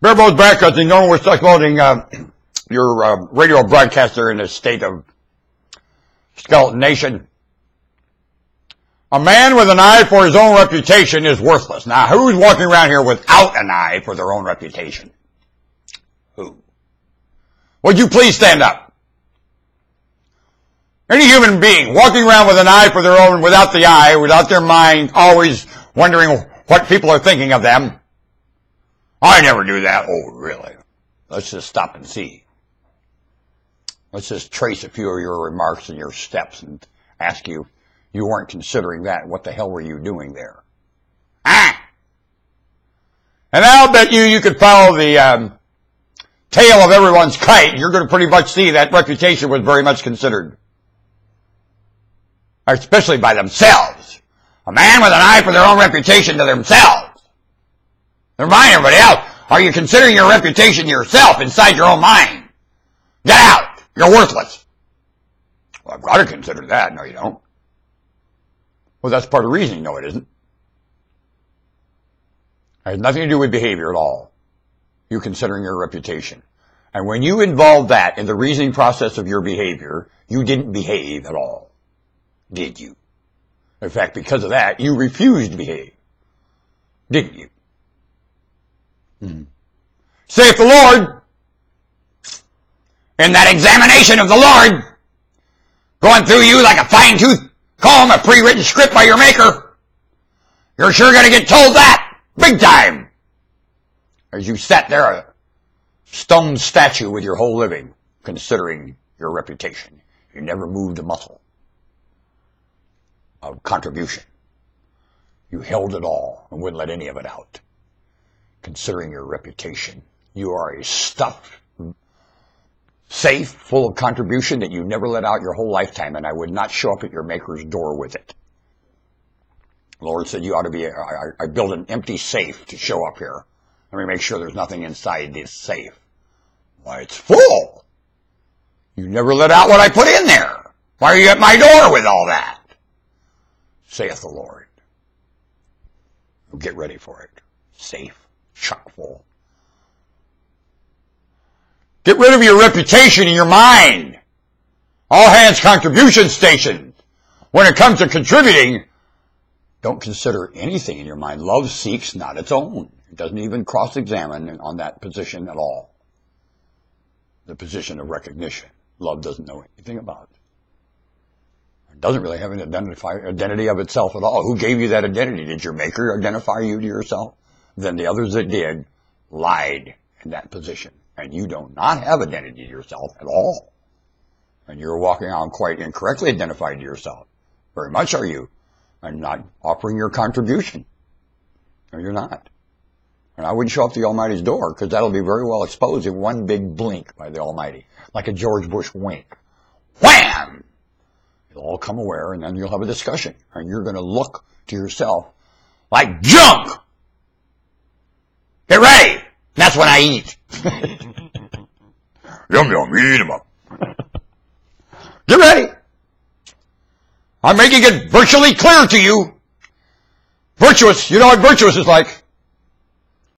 Barebones Broadcasting, known we're uploading your radio broadcaster in the state of Skeleton Nation. A man with an eye for his own reputation is worthless. Now, who's walking around here without an eye for their own reputation? Who? Would you please stand up? Any human being walking around with an eye for their own, without the eye, without their mind, always wondering what people are thinking of them. I never do that. Oh, really? Let's just stop and see. Let's just trace a few of your remarks and your steps and ask you, you weren't considering that. What the hell were you doing there? Ah! And I'll bet you could follow the tail of everyone's kite. You're going to pretty much see that reputation was very much considered. Especially by themselves. A man with an eye for their own reputation to themselves. Never mind everybody else. Are you considering your reputation yourself inside your own mind? Get out. You're worthless. Well, I've got to consider that. No, you don't. Well, that's part of the reasoning. No, it isn't. It has nothing to do with behavior at all. You considering your reputation. And when you involve that in the reasoning process of your behavior, you didn't behave at all. Did you? In fact, because of that, you refused to behave. Didn't you? Saith the Lord, in that examination of the Lord, going through you like a fine-tooth comb, a pre-written script by your maker, you're sure going to get told that, big time, as you sat there a stone statue with your whole living, considering your reputation. You never moved a muscle of contribution. You held it all and wouldn't let any of it out. Considering your reputation, you are a stuffed safe full of contribution that you never let out your whole lifetime, and I would not show up at your maker's door with it. The Lord said you ought to be, I built an empty safe to show up here. Let me make sure there's nothing inside this safe. Why, it's full. You never let out what I put in there. Why are you at my door with all that? Saith the Lord. Get ready for it. Safe. Chock full. Get rid of your reputation in your mind. All hands contribution stations. When it comes to contributing, don't consider anything in your mind. Love seeks not its own. It doesn't even cross-examine on that position at all. The position of recognition. Love doesn't know anything about it. It doesn't really have an identity of itself at all. Who gave you that identity? Did your maker identify you to yourself? Then the others that did lied in that position. And you do not have identity to yourself at all. And you're walking on quite incorrectly identified to yourself. Very much are you. And not offering your contribution. No, you're not. And I wouldn't show up to the Almighty's door, because that'll be very well exposed in one big blink by the Almighty. Like a George Bush wink. Wham! You'll all come aware, and then you'll have a discussion. And you're going to look to yourself like junk! Get ready! That's when I eat. Yum yum, eat 'em up. Get ready. I'm making it virtually clear to you. Virtuous, you know what virtuous is like.